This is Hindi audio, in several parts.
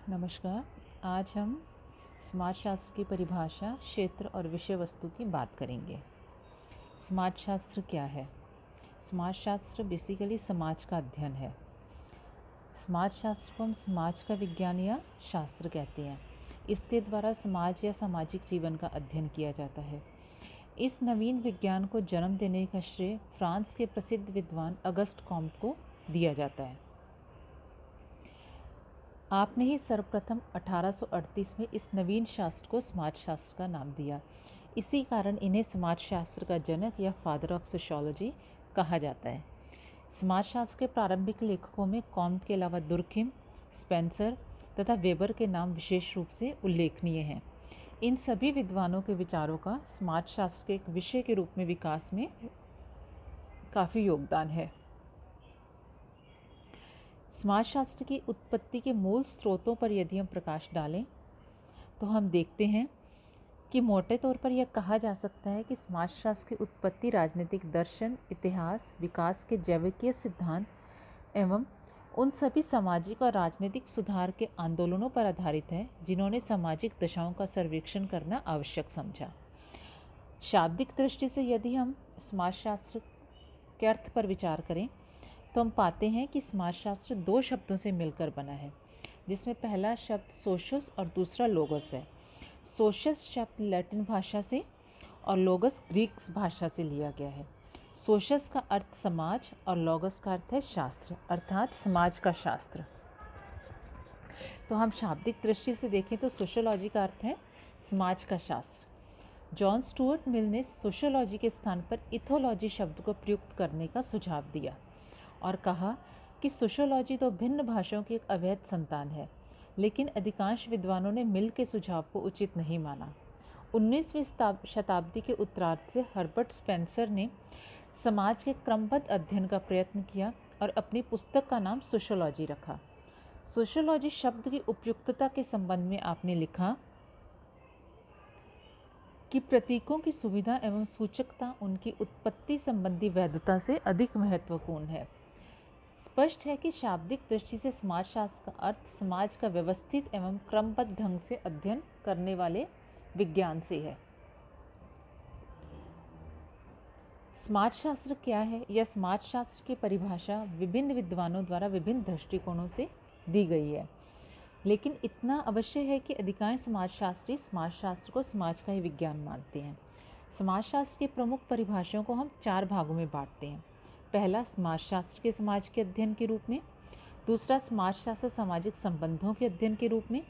नमस्कार। आज हम समाजशास्त्र की परिभाषा, क्षेत्र और विषय वस्तु की बात करेंगे। समाजशास्त्र क्या है? समाजशास्त्र बेसिकली समाज का अध्ययन है। समाजशास्त्र को हम समाज का विज्ञान या शास्त्र कहते हैं। इसके द्वारा समाज या सामाजिक जीवन का अध्ययन किया जाता है। इस नवीन विज्ञान को जन्म देने का श्रेय फ्रांस के प्रसिद्ध विद्वान अगस्ट कॉम्ट को दिया जाता है। आपने ही सर्वप्रथम 1838 में इस नवीन शास्त्र को समाजशास्त्र का नाम दिया। इसी कारण इन्हें समाजशास्त्र का जनक या फादर ऑफ सोशियोलॉजी कहा जाता है। समाजशास्त्र के प्रारंभिक लेखकों में कॉम्ट के अलावा दुर्खिम, स्पेंसर तथा वेबर के नाम विशेष रूप से उल्लेखनीय हैं। इन सभी विद्वानों के विचारों का समाजशास्त्र के एक विषय के रूप में विकास में काफ़ी योगदान है। समाजशास्त्र की उत्पत्ति के मूल स्रोतों पर यदि हम प्रकाश डालें तो हम देखते हैं कि मोटे तौर पर यह कहा जा सकता है कि समाजशास्त्र की उत्पत्ति राजनीतिक दर्शन, इतिहास, विकास के जैविकीय सिद्धांत एवं उन सभी सामाजिक और राजनीतिक सुधार के आंदोलनों पर आधारित है जिन्होंने सामाजिक दशाओं का सर्वेक्षण करना आवश्यक समझा। शाब्दिक दृष्टि से यदि हम समाजशास्त्र के अर्थ पर विचार करें तो हम पाते हैं कि समाजशास्त्र दो शब्दों से मिलकर बना है, जिसमें पहला शब्द सोशस और दूसरा लोगस है। सोशस शब्द लैटिन भाषा से और लोगस ग्रीक भाषा से लिया गया है। सोशस का अर्थ समाज और लोगस का अर्थ है शास्त्र, अर्थात समाज का शास्त्र। तो हम शाब्दिक दृष्टि से देखें तो सोशियोलॉजी का अर्थ है समाज का शास्त्र। जॉन स्टुअर्ट मिल ने सोशियोलॉजी के स्थान पर इथोलॉजी शब्द को प्रयुक्त करने का सुझाव दिया और कहा कि सोशियोलॉजी तो भिन्न भाषाओं की एक अवैध संतान है, लेकिन अधिकांश विद्वानों ने मिल के सुझाव को उचित नहीं माना। 19वीं शताब्दी के उत्तरार्ध से हर्बर्ट स्पेंसर ने समाज के क्रमबद्ध अध्ययन का प्रयत्न किया और अपनी पुस्तक का नाम सोशियोलॉजी रखा। सोशियोलॉजी शब्द की उपयुक्तता के संबंध में आपने लिखा कि प्रतीकों की सुविधा एवं सूचकता उनकी उत्पत्ति संबंधी वैधता से अधिक महत्वपूर्ण है। स्पष्ट है कि शाब्दिक दृष्टि से समाजशास्त्र का अर्थ समाज का व्यवस्थित एवं क्रमबद्ध ढंग से अध्ययन करने वाले विज्ञान से है। समाजशास्त्र क्या है? यह समाजशास्त्र की परिभाषा विभिन्न विद्वानों द्वारा विभिन्न दृष्टिकोणों से दी गई है, लेकिन इतना अवश्य है कि अधिकांश समाजशास्त्री समाजशास्त्र को समाज का ही विज्ञान मानते हैं। समाजशास्त्र की प्रमुख परिभाषाओं को हम 4 भागों में बांटते हैं। पहला, समाजशास्त्र के समाज के अध्ययन के रूप में। दूसरा, समाजशास्त्र सामाजिक संबंधों के अध्ययन के रूप में।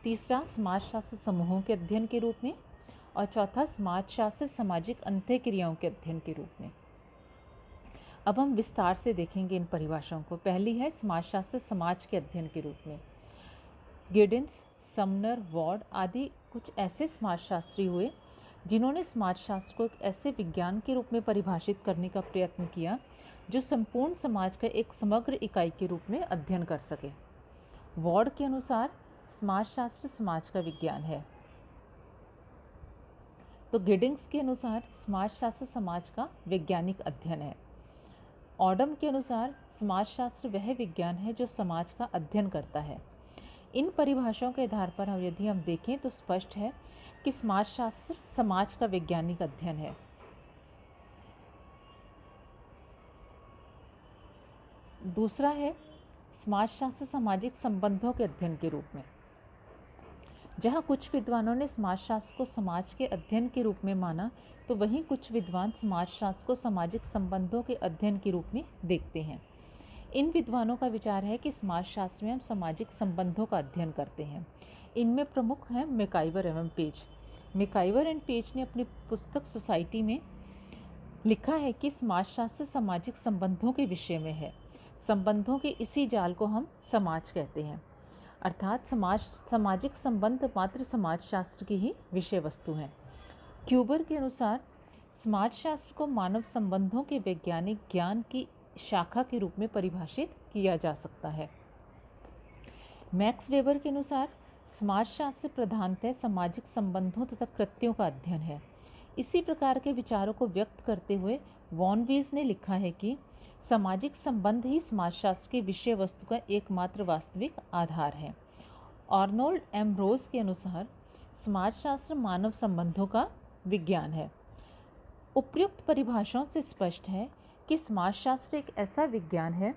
तीसरा, समाजशास्त्र समूहों के अध्ययन के रूप में। और चौथा, समाजशास्त्र सामाजिक अंतःक्रियाओं के अध्ययन के रूप में। अब हम विस्तार से देखेंगे इन परिभाषाओं को। पहली है समाजशास्त्र समाज के अध्ययन के रूप में। गिडिंस, समनर, वॉर्ड आदि कुछ ऐसे समाजशास्त्री हुए जिन्होंने समाजशास्त्र को एक ऐसे विज्ञान के रूप में परिभाषित करने का प्रयत्न किया जो संपूर्ण समाज का एक समग्र इकाई के रूप में अध्ययन कर सके। वॉर्ड के अनुसार समाजशास्त्र समाज का विज्ञान है, तो गिडिंग्स के अनुसार समाजशास्त्र समाज का वैज्ञानिक अध्ययन है। ऑडम के अनुसार समाजशास्त्र वह विज्ञान है जो समाज का अध्ययन करता है। इन परिभाषाओं के आधार पर यदि हम देखें तो स्पष्ट है कि समाजशास्त्र समाज का वैज्ञानिक अध्ययन है। दूसरा है समाजशास्त्र सामाजिक संबंधों के अध्ययन के रूप में। जहाँ कुछ विद्वानों ने समाजशास्त्र को समाज के अध्ययन के रूप में माना, तो वहीं कुछ विद्वान समाजशास्त्र को सामाजिक संबंधों के अध्ययन के रूप में देखते हैं। इन विद्वानों का विचार है कि समाजशास्त्र में हम सामाजिक संबंधों का अध्ययन करते हैं। इनमें प्रमुख हैं मैकाइवर एवं पेज। मैकाइवर एंड पेज ने अपनी पुस्तक सोसाइटी में लिखा है कि समाजशास्त्र सामाजिक संबंधों के विषय में है। संबंधों के इसी जाल को हम समाज कहते हैं, अर्थात सामाजिक संबंध मात्र समाजशास्त्र की ही विषय वस्तु हैं। क्यूबर के अनुसार समाजशास्त्र को मानव संबंधों के वैज्ञानिक ज्ञान की शाखा के रूप में परिभाषित किया जा सकता है। मैक्स वेबर के अनुसार समाजशास्त्र प्रधानतः सामाजिक संबंधों तथा कृत्यों का अध्ययन है। इसी प्रकार के विचारों को व्यक्त करते हुए वॉन वीज ने लिखा है कि सामाजिक संबंध ही समाजशास्त्र की विषय वस्तु का एकमात्र वास्तविक आधार है आर्नोल्ड एम रोज के अनुसार समाजशास्त्र मानव संबंधों का विज्ञान है। उपयुक्त परिभाषाओं से स्पष्ट है कि समाजशास्त्र एक ऐसा विज्ञान है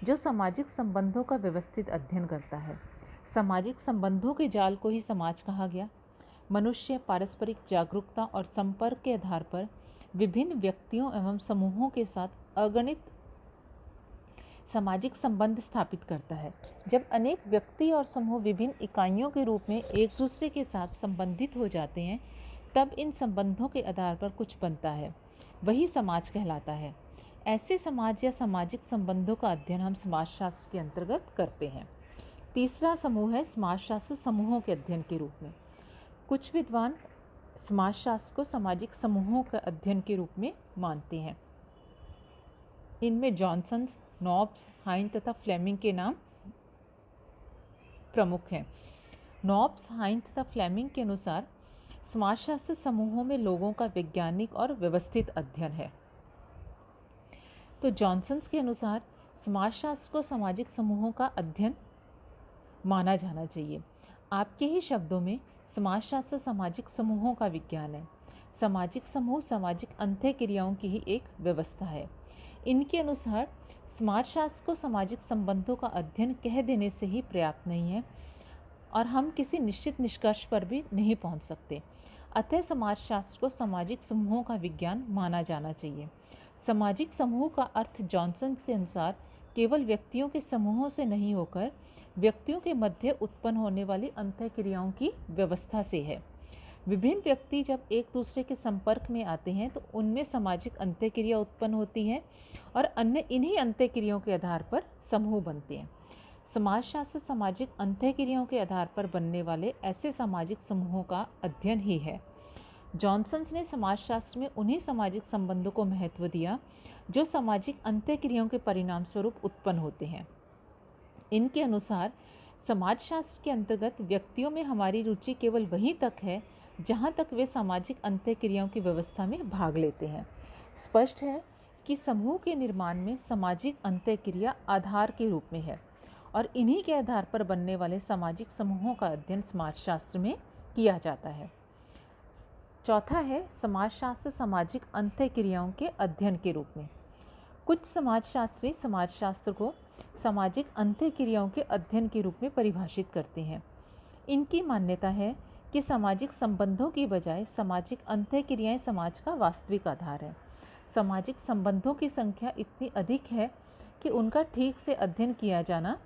जो सामाजिक संबंधों का व्यवस्थित अध्ययन करता है। सामाजिक संबंधों के जाल को ही समाज कहा गया। मनुष्य पारस्परिक जागरूकता और संपर्क के आधार पर विभिन्न व्यक्तियों एवं समूहों के साथ अगणित सामाजिक संबंध स्थापित करता है। जब अनेक व्यक्ति और समूह विभिन्न इकाइयों के रूप में एक दूसरे के साथ संबंधित हो जाते हैं, तब इन संबंधों के आधार पर कुछ बनता है, वही समाज कहलाता है। ऐसे समाज या सामाजिक संबंधों का अध्ययन हम समाजशास्त्र के अंतर्गत करते हैं। तीसरा समूह है समाजशास्त्र समूहों के अध्ययन के रूप में। कुछ विद्वान समाजशास्त्र को सामाजिक समूहों का अध्ययन के रूप में मानते हैं। इनमें जॉनसन, नॉब्स, हाइन तथा फ्लेमिंग के नाम प्रमुख हैं। नॉब्स, हाइन तथा फ्लेमिंग के अनुसार समाजशास्त्र समूहों में लोगों का वैज्ञानिक और व्यवस्थित अध्ययन है। तो जॉनसन के अनुसार समाजशास्त्र को सामाजिक समूहों का अध्ययन माना जाना चाहिए। आपके ही शब्दों में समाजशास्त्र सामाजिक समूहों का विज्ञान है। सामाजिक समूह सामाजिक अंतःक्रियाओं की ही एक व्यवस्था है। इनके अनुसार समाजशास्त्र को सामाजिक संबंधों का अध्ययन कह देने से ही पर्याप्त नहीं है और हम किसी निश्चित निष्कर्ष पर भी नहीं पहुंच सकते। अतः समाजशास्त्र को सामाजिक समूहों का विज्ञान माना जाना चाहिए। सामाजिक समूह का अर्थ जॉनसन के अनुसार केवल व्यक्तियों के समूहों से नहीं होकर व्यक्तियों के मध्य उत्पन्न होने वाली अंतःक्रियाओं की व्यवस्था से है। विभिन्न व्यक्ति जब एक दूसरे के संपर्क में आते हैं तो उनमें सामाजिक अंतःक्रिया उत्पन्न होती है और अन्य इन्हीं अंतःक्रियाओं के आधार पर समूह बनते हैं। समाजशास्त्र सामाजिक अंतःक्रियाओं के आधार पर बनने वाले ऐसे सामाजिक समूहों का अध्ययन ही है। जॉनसन ने समाजशास्त्र में उन्हीं सामाजिक संबंधों को महत्व दिया जो सामाजिक अंतःक्रियाओं के परिणाम स्वरूप उत्पन्न होते हैं। इनके अनुसार समाजशास्त्र के अंतर्गत व्यक्तियों में हमारी रुचि केवल वहीं तक है जहाँ तक वे सामाजिक अंतःक्रियाओं की व्यवस्था में भाग लेते हैं। स्पष्ट है कि समूह के निर्माण में सामाजिक अंतःक्रिया आधार के रूप में है और इन्हीं के आधार पर बनने वाले सामाजिक समूहों का अध्ययन समाजशास्त्र में किया जाता है। चौथा है समाजशास्त्र सामाजिक अंतःक्रियाओं के अध्ययन के रूप में। कुछ समाजशास्त्री समाजशास्त्र को सामाजिक अंतःक्रियाओं के अध्ययन के रूप में परिभाषित करते हैं। इनकी मान्यता है कि सामाजिक संबंधों की बजाय सामाजिक अंतःक्रियाएं समाज का वास्तविक आधार है। सामाजिक संबंधों की संख्या इतनी अधिक है कि उनका ठीक से अध्ययन किया जाना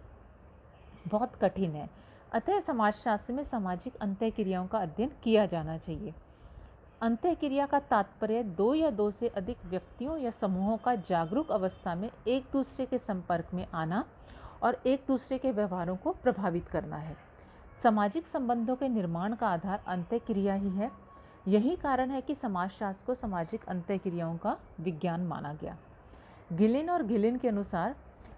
बहुत कठिन है। अतः समाजशास्त्र में सामाजिक अंतःक्रियाओं का अध्ययन किया जाना चाहिए। अंतःक्रिया का तात्पर्य दो या दो से अधिक व्यक्तियों या समूहों का जागरूक अवस्था में एक दूसरे के संपर्क में आना और एक दूसरे के व्यवहारों को प्रभावित करना है। सामाजिक संबंधों के निर्माण का आधार अंतःक्रिया ही है। यही कारण है कि समाजशास्त्र को सामाजिक अंतःक्रियाओं का विज्ञान माना गया। गिलिन और गिलिन के अनुसार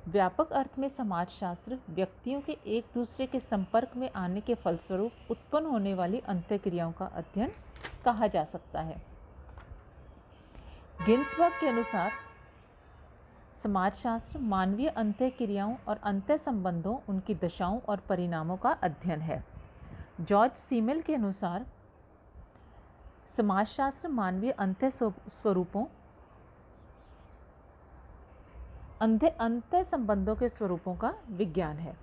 व्यापक अर्थ में समाजशास्त्र व्यक्तियों के एक दूसरे के संपर्क में आने के फलस्वरूप उत्पन्न होने वाली अंतःक्रियाओं का अध्ययन कहा जा सकता है। गिन्सबर्ग के अनुसार समाजशास्त्र मानवीय अंतःक्रियाओं और अंतः संबंधों, उनकी दशाओं और परिणामों का अध्ययन है। जॉर्ज सीमेल के अनुसार समाजशास्त्र मानवीय अंतः स्वरूपों, अंतः संबंधों के स्वरूपों का विज्ञान है।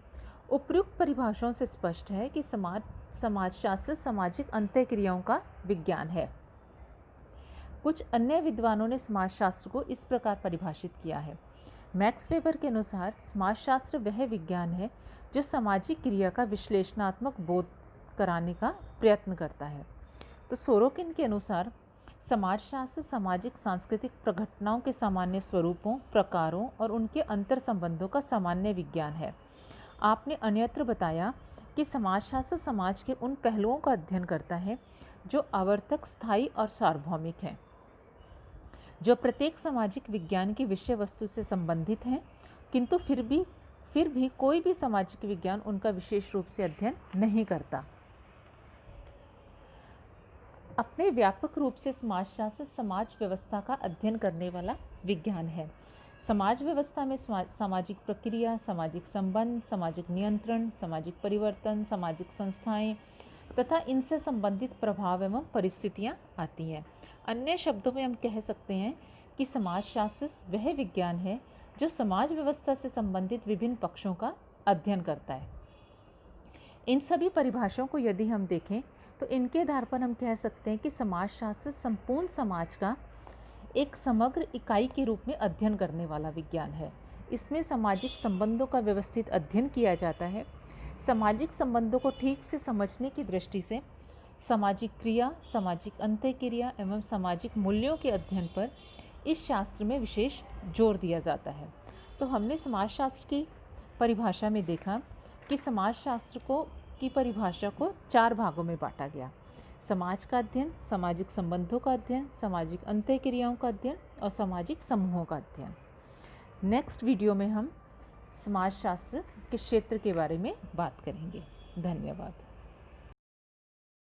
उपयुक्त परिभाषाओं से स्पष्ट है कि समाजशास्त्र सामाजिक अंतःक्रियाओं का विज्ञान है। कुछ अन्य विद्वानों ने समाजशास्त्र को इस प्रकार परिभाषित किया है। मैक्स वेबर के अनुसार समाजशास्त्र वह विज्ञान है जो सामाजिक क्रिया का विश्लेषणात्मक बोध कराने का प्रयत्न करता है। तो सोरोकिन के अनुसार समाजशास्त्र सामाजिक सांस्कृतिक प्रघटनाओं के सामान्य स्वरूपों, प्रकारों और उनके अंतर संबंधों का सामान्य विज्ञान है। आपने अन्यत्र बताया कि समाजशास्त्र समाज के उन पहलुओं का अध्ययन करता है जो आवर्तक, स्थायी और सार्वभौमिक हैं, जो प्रत्येक सामाजिक विज्ञान की विषय वस्तु से संबंधित हैं, किंतु फिर भी कोई भी सामाजिक विज्ञान उनका विशेष रूप से अध्ययन नहीं करता। अपने व्यापक रूप से समाजशास्त्र समाज व्यवस्था का अध्ययन करने वाला विज्ञान है। समाज व्यवस्था में सामाजिक प्रक्रिया, सामाजिक संबंध, सामाजिक नियंत्रण, सामाजिक परिवर्तन, सामाजिक संस्थाएं तथा इनसे संबंधित प्रभाव एवं परिस्थितियां आती हैं। अन्य शब्दों में हम कह सकते हैं कि समाजशास्त्र वह विज्ञान है जो समाज व्यवस्था से संबंधित विभिन्न पक्षों का अध्ययन करता है। इन सभी परिभाषाओं को यदि हम देखें तो इनके आधार पर हम कह सकते हैं कि समाजशास्त्र संपूर्ण समाज का एक समग्र इकाई के रूप में अध्ययन करने वाला विज्ञान है। इसमें सामाजिक संबंधों का व्यवस्थित अध्ययन किया जाता है। सामाजिक संबंधों को ठीक से समझने की दृष्टि से सामाजिक क्रिया, सामाजिक अंतःक्रिया एवं सामाजिक मूल्यों के अध्ययन पर इस शास्त्र में विशेष जोर दिया जाता है। तो हमने समाजशास्त्र की परिभाषा में देखा कि समाजशास्त्र की परिभाषा को 4 भागों में बांटा गया: समाज का अध्ययन, सामाजिक संबंधों का अध्ययन, सामाजिक अंतःक्रियाओं का अध्ययन और सामाजिक समूहों का अध्ययन। नेक्स्ट वीडियो में हम समाजशास्त्र के क्षेत्र के बारे में बात करेंगे। धन्यवाद।